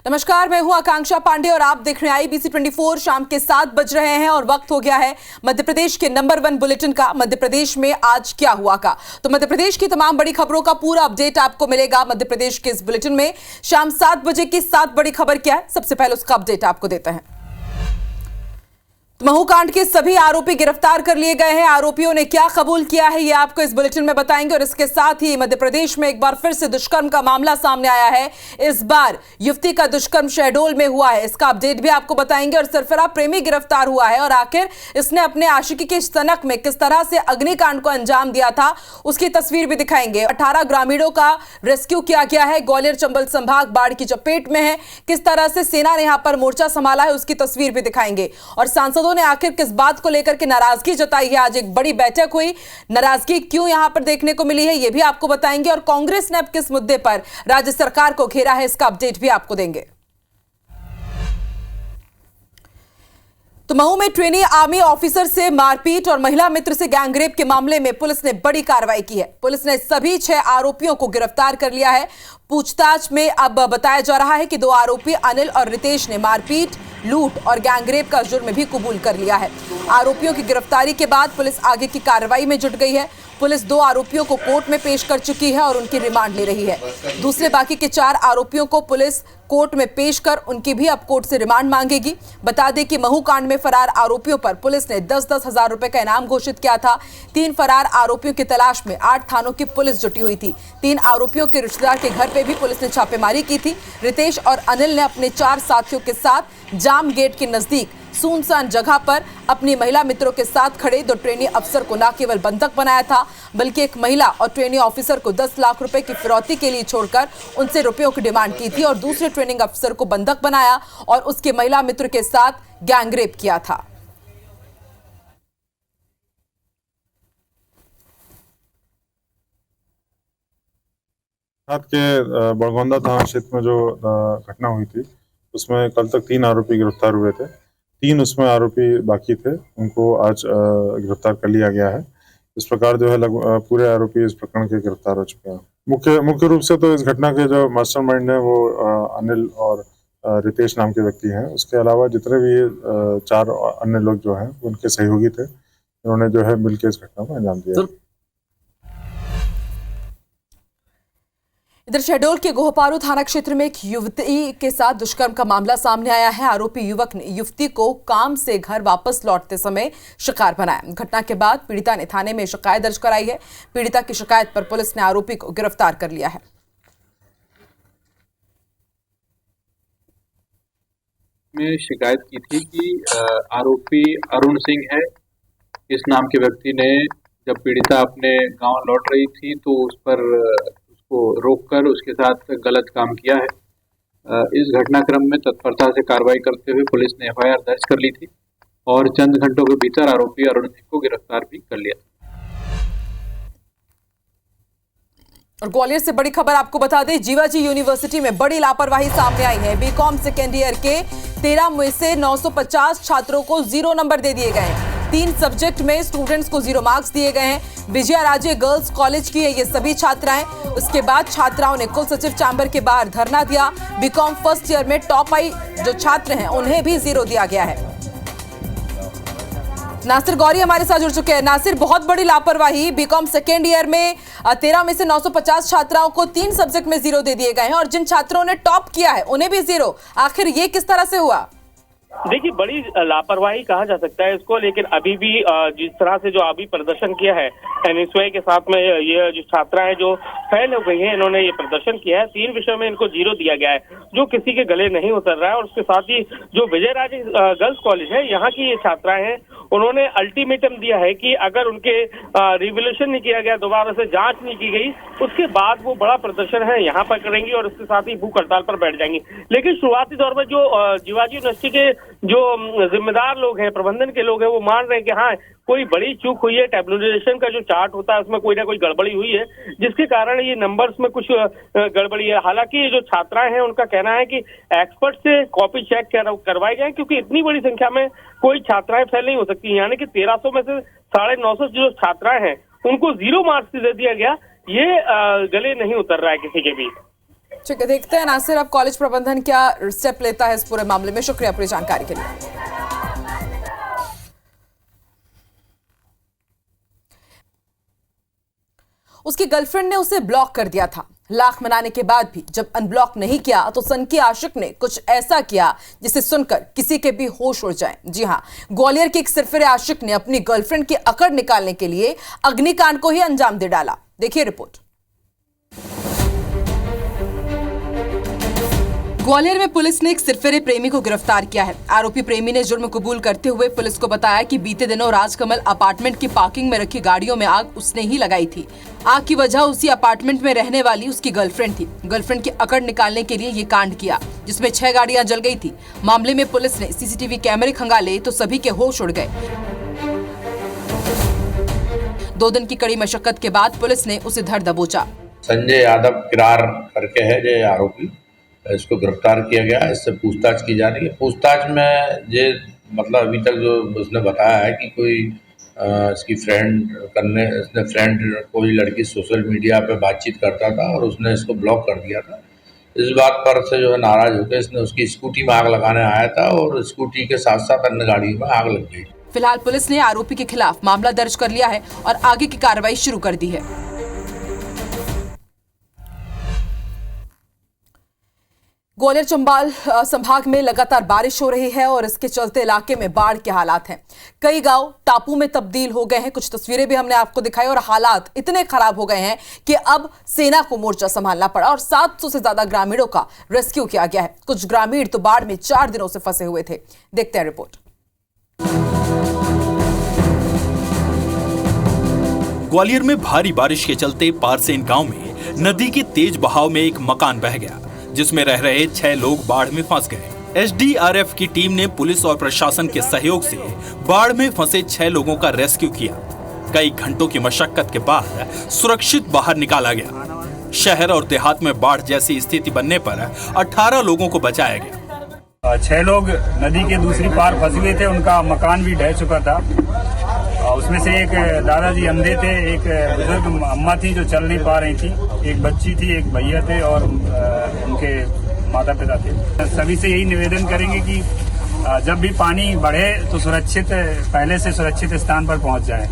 नमस्कार, मैं हूं आकांक्षा पांडे और आप देख रहे हैं IBC 24। शाम के 7 बज रहे हैं और वक्त हो गया है मध्य प्रदेश के नंबर 1 बुलेटिन का। मध्य प्रदेश में आज क्या हुआ का, तो मध्य प्रदेश की तमाम बड़ी खबरों का पूरा अपडेट आपको मिलेगा मध्य प्रदेश के इस बुलेटिन में। शाम 7 बजे की 7 बड़ी खबर क्या है, सबसे पहले उसका अपडेट आपको देते हैं। महू कांड के सभी आरोपी गिरफ्तार कर लिए गए हैं। आरोपियों ने क्या कबूल किया है ये आपको इस बुलेटिन में बताएंगे। और इसके साथ ही मध्य प्रदेश में एक बार फिर से दुष्कर्म का मामला सामने आया है। इस बार युवती का दुष्कर्म शहडोल में हुआ है, इसका अपडेट भी आपको बताएंगे। और सरफराह प्रेमी गिरफ्तार हुआ है और आखिर इसने अपने आशिकी के सनक में किस तरह से अग्निकांड को अंजाम दिया था उसकी तस्वीर भी दिखाएंगे। 18 ग्रामीणों का रेस्क्यू किया गया है। ग्वालियर चंबल संभाग बाढ़ की चपेट में है, किस तरह से सेना ने यहां पर मोर्चा संभाला है उसकी तस्वीर भी दिखाएंगे। और सांसदों ने आखिर किस बात को लेकर के नाराजगी जताई है, आज एक बड़ी बैठक हुई, नाराजगी क्यों यहां पर देखने को मिली है ये भी आपको बताएंगे। और कांग्रेस ने अब किस मुद्दे पर राज्य सरकार को घेरा है इसका अपडेट भी आपको देंगे। तो महू में ट्रेनी आर्मी ऑफिसर से मारपीट और महिला मित्र से गैंगरेप के मामले में पुलिस ने बड़ी कार्रवाई की है। पुलिस ने सभी 6 आरोपियों को गिरफ्तार कर लिया है। पूछताछ में अब बताया जा रहा है कि 2 आरोपी अनिल और रितेश ने मारपीट, लूट और गैंगरेप का जुर्म भी कबूल कर लिया है। आरोपियों की गिरफ्तारी के बाद पुलिस आगे की कार्रवाई में जुट गई है। पुलिस 2 आरोपियों को कोर्ट में पेश कर चुकी है और उनकी रिमांड ले रही है। दूसरे बाकी के 4 आरोपियों को पुलिस कोर्ट में पेश कर उनकी भी अब कोर्ट से रिमांड मांगेगी। बता दें कि महू कांड में फरार आरोपियों पर पुलिस ने 10-10 हजार रुपए का इनाम घोषित किया था। 3 फरार आरोपियों की तलाश में 8 थानों की पुलिस जुटी हुई थी। 3 आरोपियों के रिश्तेदार के घर पे भी पुलिस ने छापेमारी की थी। रितेश और अनिल ने अपने 4 साथियों के साथ जाम गेट के नजदीक सुनसान जगह पर अपनी महिला मित्रों के साथ खड़े 2 ट्रेनी अफसर को न केवल बंधक बनाया था, बल्कि एक महिला और ट्रेनी ऑफिसर को 10 लाख रुपए की फिरौती के लिए छोड़कर उनसे रुपयों की डिमांड की थी और दूसरे ट्रेनिंग अफसर को बंधक बनाया और उसके महिला मित्र के साथ गैंगरेप किया था। के बड़गोंदा थाना क्षेत्र में जो घटना हुई थी उसमें कल तक 3 आरोपी गिरफ्तार हुए थे। 3 उसमें आरोपी बाकी थे, उनको आज गिरफ्तार कर लिया गया है। इस प्रकार जो है पूरे आरोपी इस प्रकरण के गिरफ्तार हो चुके हैं। मुख्य रूप से तो इस घटना के जो मास्टरमाइंड है वो अनिल और रितेश नाम के व्यक्ति हैं। उसके अलावा जितने भी 4 अन्य लोग जो हैं उनके सहयोगी थे, उन्होंने जो है मिलकर इस घटना को अंजाम दिया। इधर शहडोल के गोहपारू थाना क्षेत्र में एक युवती के साथ दुष्कर्म का मामला सामने आया है। आरोपी युवक ने युवती को काम से घर वापस लौटते समय शिकार बनाया। घटना के बाद पीड़िता ने थाने में शिकायत दर्ज कराई है। पीड़िता की शिकायत पर पुलिस ने आरोपी को गिरफ्तार कर लिया है। में शिकायत की थी कि आरोपी अरुण सिंह है, इस नाम के व्यक्ति ने जब पीड़िता अपने गांव लौट रही थी तो उस पर को रोककर उसके साथ गलत काम किया है। इस घटनाक्रम में तत्परता से कार्रवाई करते हुए पुलिस ने FIR दर्ज कर ली थी और चंद घंटों के भीतर आरोपी अरुण सिंह को गिरफ्तार भी कर लिया। और ग्वालियर से बड़ी खबर आपको बता दें, जीवाजी यूनिवर्सिटी में बड़ी लापरवाही सामने आई है। बीकॉम सेकेंड ईयर के 13 में से 950 छात्रों को 0 नंबर दे दिए गए हैं। 3 सब्जेक्ट में स्टूडेंट्स को 0 मार्क्स दिए गए हैं। विजया राजे गर्ल्स कॉलेज की है ये सभी छात्राएं। उसके बाद छात्राओं ने कुल सचिव चैम्बर के बाहर धरना दिया। बीकॉम फर्स्ट ईयर में टॉप आई जो छात्र हैं उन्हें भी 0 दिया गया है। नासिर गौरी हमारे साथ जुड़ चुके हैं। नासिर, बहुत बड़ी लापरवाही, बीकॉम सेकेंड ईयर में 13 में से 950 छात्राओं को 3 सब्जेक्ट में 0 दे दिए गए हैं और जिन छात्रों ने टॉप किया है उन्हें भी 0। आखिर ये किस तरह से हुआ? देखिए, बड़ी लापरवाही कहा जा सकता है इसको, लेकिन अभी भी जिस तरह से जो अभी प्रदर्शन किया है NSY के साथ में, ये जो छात्रा है जो फेल हो गई है, इन्होंने ये प्रदर्शन किया है। 3 विषयों में इनको 0 दिया गया है, जो किसी के गले नहीं उतर रहा है। और उसके साथ ही जो विजय राजे गर्ल्स कॉलेज है, यहाँ की ये छात्राएं हैं, उन्होंने अल्टीमेटम दिया है कि अगर उनके रिवोल्यूशन नहीं किया गया, दोबारा से जांच नहीं की गई, उसके बाद वो बड़ा प्रदर्शन है यहाँ पर करेंगी और उसके साथ ही भूख हड़ताल पर बैठ जाएंगी। लेकिन शुरुआती दौर में जो जीवाजी यूनिवर्सिटी के जो जिम्मेदार लोग हैं, प्रबंधन के लोग हैं, वो मान रहे हैं कि हाँ कोई बड़ी चूक हुई है, टेबुलेशन का जो चार्ट होता है उसमें कोई ना कोई गड़बड़ी हुई है, जिसके कारण ये नंबर्स में कुछ गड़बड़ी है। हालांकि ये जो छात्राएं हैं उनका कहना है कि एक्सपर्ट से कॉपी चेक करवाए जाए, क्योंकि इतनी बड़ी संख्या में कोई छात्राएं फेल नहीं हो सकती। यानी कि 1300 में से 950 जो छात्राएं हैं उनको 0 मार्क्स दे दिया गया, ये गले नहीं उतर रहा है किसी के भी। ठीक है, देखते हैं नासिर अब कॉलेज प्रबंधन क्या स्टेप लेता है इस पूरे मामले में। शुक्रिया पूरी जानकारी के लिए। उसकी गर्लफ्रेंड ने उसे ब्लॉक कर दिया था। लाख मनाने के बाद भी जब अनब्लॉक नहीं किया तो सनकी आशिक ने कुछ ऐसा किया जिसे सुनकर किसी के भी होश उड़ जाए। जी हां, ग्वालियर के एक सिरफिरे आशिक ने अपनी गर्लफ्रेंड की अकड़ निकालने के लिए अग्निकांड को ही अंजाम दे डाला। देखिए रिपोर्ट। ग्वालियर में पुलिस ने एक सिरफिरे प्रेमी को गिरफ्तार किया है। आरोपी प्रेमी ने जुर्म कबूल करते हुए पुलिस को बताया कि बीते दिनों राजकमल अपार्टमेंट की पार्किंग में रखी गाड़ियों में आग उसने ही लगाई थी। आग की वजह उसी अपार्टमेंट में रहने वाली उसकी गर्लफ्रेंड थी। गर्लफ्रेंड की अकड़ निकालने के लिए ये कांड किया, जिसमें 6 गाड़ियां जल गई थी। मामले में पुलिस ने सीसीटीवी कैमरे खंगाले तो सभी के होश उड़ गए। 2 दिन की कड़ी मशक्कत के बाद पुलिस ने उसे धर दबोचा। संजय यादव किरार करके है जो आरोपी, इसको गिरफ्तार किया गया। इससे पूछताछ की जा रही है। पूछताछ में ये मतलब अभी तक जो उसने बताया है कि कोई इसकी फ्रेंड कोई लड़की सोशल मीडिया पे बातचीत करता था और उसने इसको ब्लॉक कर दिया था। इस बात पर से जो है नाराज होकर इसने उसकी स्कूटी में आग लगाने आया था और स्कूटी के साथ साथ अन्य गाड़ियों में आग लग गई। फिलहाल पुलिस ने आरोपी के खिलाफ मामला दर्ज कर लिया है और आगे की कार्रवाई शुरू कर दी है। ग्वालियर चंबल संभाग में लगातार बारिश हो रही है और इसके चलते इलाके में बाढ़ के हालात हैं। कई गांव टापू में तब्दील हो गए हैं। कुछ तस्वीरें भी हमने आपको दिखाई और हालात इतने खराब हो गए हैं कि अब सेना को मोर्चा संभालना पड़ा और 700 से ज्यादा ग्रामीणों का रेस्क्यू किया गया है। कुछ ग्रामीण तो बाढ़ में 4 दिनों से फंसे हुए थे। देखते हैं रिपोर्ट। ग्वालियर में भारी बारिश के चलते पारसेन गांव में नदी के तेज बहाव में एक मकान बह गया, जिसमें रह रहे 6 लोग बाढ़ में फंस गए। एसडीआरएफ की टीम ने पुलिस और प्रशासन के सहयोग से बाढ़ में फंसे 6 लोगों का रेस्क्यू किया। कई घंटों की मशक्कत के बाद सुरक्षित बाहर निकाला गया। शहर और देहात में बाढ़ जैसी स्थिति बनने पर 18 लोगों को बचाया गया। 6 लोग नदी के दूसरी पार फंसे हुए थे। उनका मकान भी ढह चुका था। उसमें से एक दादाजी अंधे थे, एक बुजुर्ग अम्मा थी जो चल नहीं पा रही थी, एक बच्ची थी, एक भैया थे और उनके माता पिता थे। सभी से यही निवेदन करेंगे कि जब भी पानी बढ़े तो पहले से सुरक्षित स्थान पर पहुंच जाए।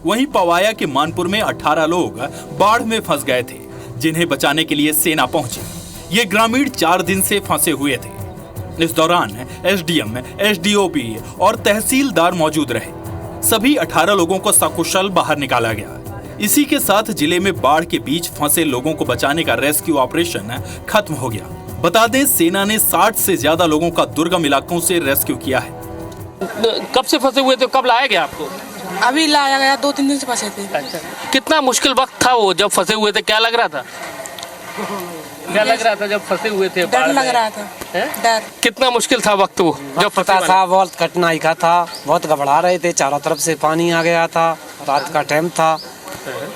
वहीं पवाया के मानपुर में 18 लोग बाढ़ में फंस गए थे, जिन्हें बचाने के लिए सेना पहुंची। ये ग्रामीण 4 दिन से फंसे हुए थे। इस दौरान एसडीएम, एसडीओपी और तहसीलदार मौजूद रहे। सभी 18 लोगों को सकुशल बाहर निकाला गया। इसी के साथ जिले में बाढ़ के बीच फंसे लोगों को बचाने का रेस्क्यू ऑपरेशन खत्म हो गया। बता दें, सेना ने 60 से ज्यादा लोगों का दुर्गम इलाकों से रेस्क्यू किया है। कब से फंसे हुए थे, कब लाया गया आपको? अभी लाया गया, 2-3 दिन से फंसे थे। अच्छा, कितना मुश्किल वक्त था वो जब फंसे हुए थे? क्या लग रहा था? क्या लग रहा था जब फंसे हुए थे? डर लग रहा था। डर। कितना मुश्किल था वक्त वो जब पता था? बहुत कठिनाई का था, बहुत घबरा रहे थे। चारों तरफ से पानी आ गया था, रात का टाइम था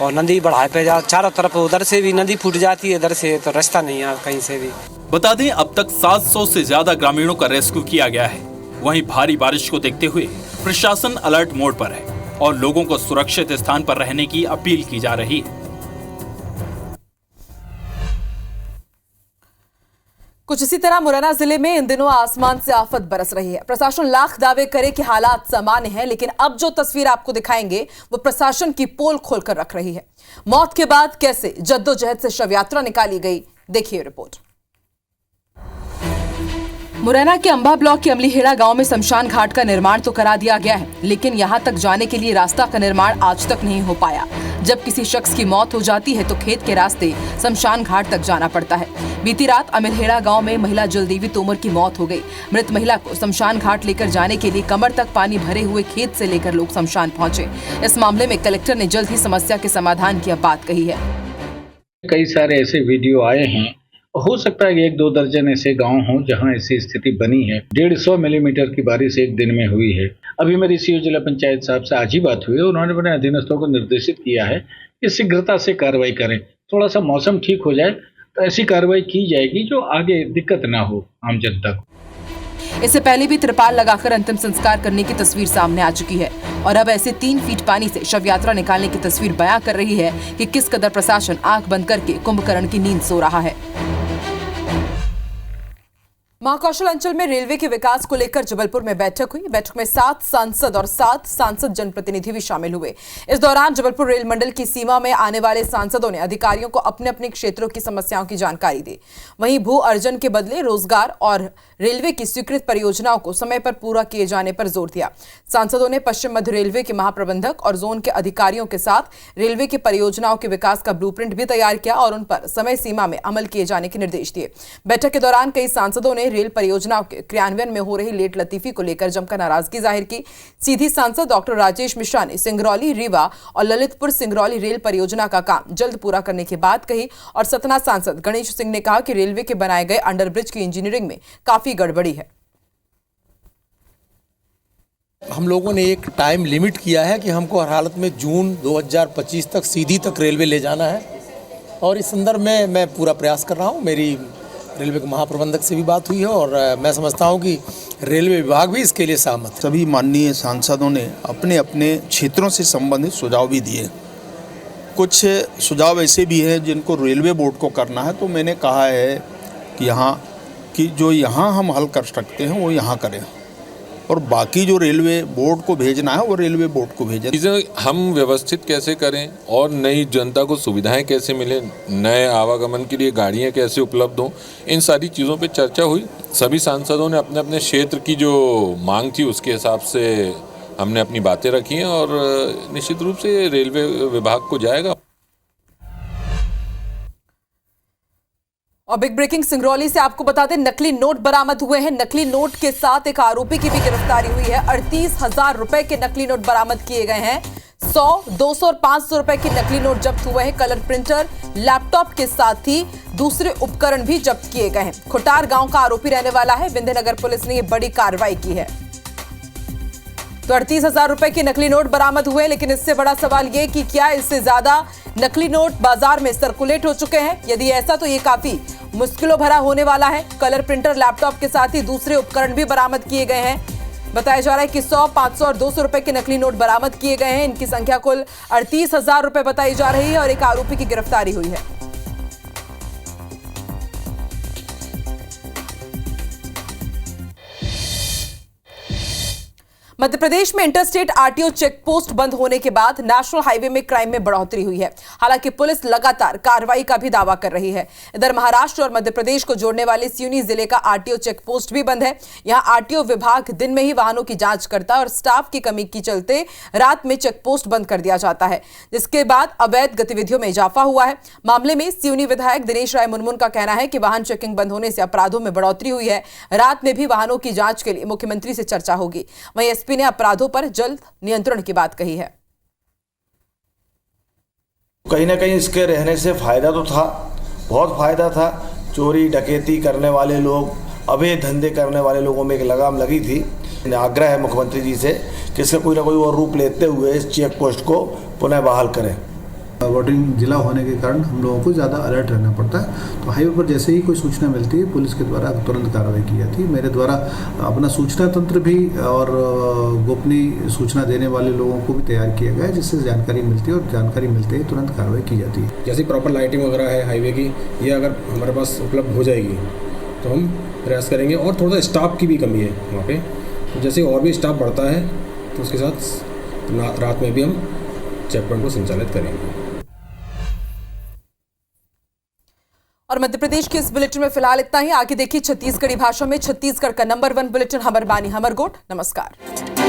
और नदी बढ़ाए पे जा चारों तरफ, उधर से भी नदी फूट जाती है, इधर से तो रास्ता नहीं है कहीं से भी। बता दें, अब तक 700 से ज्यादा ग्रामीणों का रेस्क्यू किया गया है। वहीं भारी बारिश को देखते हुए प्रशासन अलर्ट मोड पर है और लोगों को सुरक्षित स्थान पर रहने की अपील की जा रही है। कुछ इसी तरह मुरैना जिले में इन दिनों आसमान से आफत बरस रही है। प्रशासन लाख दावे करे कि हालात सामान्य हैं, लेकिन अब जो तस्वीर आपको दिखाएंगे वो प्रशासन की पोल खोलकर रख रही है। मौत के बाद कैसे जद्दोजहद से शव यात्रा निकाली गई, देखिए रिपोर्ट। मुरैना के अंबा ब्लॉक के अमलीहेड़ा गांव में शमशान घाट का निर्माण तो करा दिया गया है, लेकिन यहां तक जाने के लिए रास्ता का निर्माण आज तक नहीं हो पाया। जब किसी शख्स की मौत हो जाती है तो खेत के रास्ते शमशान घाट तक जाना पड़ता है। बीती रात अमलीहेड़ा गांव में महिला जलदेवी तोमर की मौत हो गई। मृत महिला को शमशान घाट लेकर जाने के लिए कमर तक पानी भरे हुए खेत से लेकर लोग शमशान पहुंचे। इस मामले में कलेक्टर ने जल्द ही समस्या के समाधान की बात कही है। कई सारे ऐसे वीडियो आए हैं, हो सकता है 1-2 दर्जन ऐसे गांव हों जहां ऐसी स्थिति बनी है। 150 मिलीमीटर की बारिश एक दिन में हुई है। अभी मेरी सीओ जिला पंचायत साहब से आज ही बात हुई है। उन्होंने अपने अधीनस्थों को निर्देशित किया है कि शीघ्रता से कार्रवाई करें। थोड़ा सा मौसम ठीक हो जाए तो ऐसी कार्रवाई की जाएगी जो आगे दिक्कत ना हो आम जनता को। इससे पहले भी त्रिपाल लगाकर अंतिम संस्कार करने की तस्वीर सामने आ चुकी है और अब ऐसे 3 फीट पानी से शव यात्रा निकालने की तस्वीर बयां कर रही है कि किस कदर प्रशासन आंख बंद करके कुंभकर्ण की नींद सो रहा है। महाकौशल अंचल में रेलवे के विकास को लेकर जबलपुर में बैठक हुई। बैठक में 7 सांसद और 7 सांसद जनप्रतिनिधि भी शामिल हुए। इस दौरान जबलपुर रेल मंडल की सीमा में आने वाले सांसदों ने अधिकारियों को अपने अपने क्षेत्रों की समस्याओं की जानकारी दी। वहीं भू अर्जन के बदले रोजगार और रेलवे की स्वीकृत परियोजनाओं को समय पर पूरा किए जाने पर जोर दिया। सांसदों ने पश्चिम मध्य रेलवे के महाप्रबंधक और जोन के अधिकारियों के साथ रेलवे की परियोजनाओं के विकास का ब्लूप्रिंट भी तैयार किया और उन पर समय सीमा में अमल किए जाने के निर्देश दिए। बैठक के दौरान कई सांसदों ने रेल परियोजनाओं के क्रियान्वयन में हो रही लेट लतीफी को लेकर जमकर नाराजगी जाहिर की। सीधी सांसद डॉक्टर राजेश मिश्रा ने सिंगरौली, रीवा और ललितपुर सिंगरौली रेल परियोजना का काम जल्द पूरा करने की बात कही और सतना सांसद गणेश सिंह ने कहा कि रेलवे के बनाए गए अंडरब्रिज की इंजीनियरिंग में काफी गड़बड़ी है। हम लोगों ने एक टाइम लिमिट किया है कि हमको हर हालत में जून 2025 तक सीधी तक रेलवे ले जाना है और इस संदर्भ में मैं पूरा प्रयास कर रहा हूँ। मेरी रेलवे के महाप्रबंधक से भी बात हुई है और मैं समझता हूँ कि रेलवे विभाग भी इसके लिए सहमत है। सभी माननीय सांसदों ने अपने अपने क्षेत्रों से संबंधित सुझाव भी दिए। कुछ सुझाव ऐसे भी हैं जिनको रेलवे बोर्ड को करना है, तो मैंने कहा है कि जो यहाँ हम हल कर सकते हैं वो यहाँ करें और बाकी जो रेलवे बोर्ड को भेजना है वो रेलवे बोर्ड को भेजें। चीज़ें हम व्यवस्थित कैसे करें और नई जनता को सुविधाएं कैसे मिले, नए आवागमन के लिए गाड़ियां कैसे उपलब्ध हों, इन सारी चीज़ों पे चर्चा हुई। सभी सांसदों ने अपने अपने क्षेत्र की जो मांग थी उसके हिसाब से हमने अपनी बातें रखी हैं और निश्चित रूप से रेलवे विभाग को जाएगा। और बिग ब्रेकिंग सिंगरौली से आपको बता दें, नकली नोट बरामद हुए हैं। नकली नोट के साथ एक आरोपी की भी गिरफ्तारी हुई है। 38,000 रुपए के नकली नोट बरामद किए गए हैं। 100, 200 और 500 रुपए के नकली नोट जब्त हुए हैं। कलर प्रिंटर, लैपटॉप के साथ ही दूसरे उपकरण भी जब्त किए गए हैं। खुटार गांव का आरोपी रहने वाला है। विंध्यनगर पुलिस ने यह बड़ी कार्रवाई की है। तो 38,000 रुपए के नकली नोट बरामद हुए, लेकिन इससे बड़ा सवाल यह कि क्या इससे ज्यादा नकली नोट बाजार में सर्कुलेट हो चुके हैं? यदि ऐसा तो ये काफी मुश्किलों भरा होने वाला है। कलर प्रिंटर, लैपटॉप के साथ ही दूसरे उपकरण भी बरामद किए गए हैं। बताया जा रहा है कि 100, 500 और 200 रुपए के नकली नोट बरामद किए गए हैं। इनकी संख्या कुल 38,000 रुपए बताई जा रही है और एक आरोपी की गिरफ्तारी हुई है। मध्य प्रदेश में इंटरस्टेट आरटीओ चेक पोस्ट बंद होने के बाद नेशनल हाईवे में क्राइम में बढ़ोतरी हुई है। हालांकि पुलिस लगातार कार्रवाई का भी दावा कर रही है। इधर महाराष्ट्र और मध्य प्रदेश को जोड़ने वाले सिवनी जिले का आरटीओ चेक पोस्ट भी बंद है। यहां आरटीओ विभाग दिन में ही वाहनों की जांच करता है और स्टाफ की कमी के चलते रात में चेक पोस्ट बंद कर दिया जाता है, जिसके बाद अवैध गतिविधियों में इजाफा हुआ है। मामले में सिवनी विधायक दिनेश राय मुनमुन का कहना है कि वाहन चेकिंग बंद होने से अपराधों में बढ़ोतरी हुई है। रात में भी वाहनों की जांच के लिए मुख्यमंत्री से चर्चा होगी। वहीं एसपी ने अपराधों पर जल्द नियंत्रण की बात कही है। कहीं ना कहीं इसके रहने से फायदा तो था, बहुत फायदा था। चोरी डकैती करने वाले लोग, अवैध धंधे करने वाले लोगों में एक लगाम लगी थी। आग्रह है मुख्यमंत्री जी से कि इसका कोई ना कोई और रूप लेते हुए इस चेक पोस्ट को पुनः बहाल करें। बॉर्डरिंग जिला होने के कारण हम लोगों को ज़्यादा अलर्ट रहना पड़ता है। तो हाईवे पर जैसे ही कोई सूचना मिलती है पुलिस के द्वारा तुरंत कार्रवाई की जाती है। मेरे द्वारा अपना सूचना तंत्र भी और गोपनीय सूचना देने वाले लोगों को भी तैयार किया गया है, जिससे जानकारी मिलती है और जानकारी मिलते ही तुरंत कार्रवाई की जाती है। जैसे प्रॉपर लाइटिंग वगैरह है हाईवे की, ये अगर हमारे पास उपलब्ध हो जाएगी तो हम प्रयास करेंगे। और थोड़ा स्टाफ की भी कमी है वहाँ पर, तो जैसे और भी स्टाफ बढ़ता है तो उसके साथ रात में भी हम चेक पॉइंट को संचालित करेंगे। और मध्य प्रदेश के इस बुलेटिन में फिलहाल इतना ही। आगे देखिए छत्तीसगढ़ी भाषा में छत्तीसगढ़ का नंबर 1 बुलेटिन हमर बानी हमर गोठ। नमस्कार।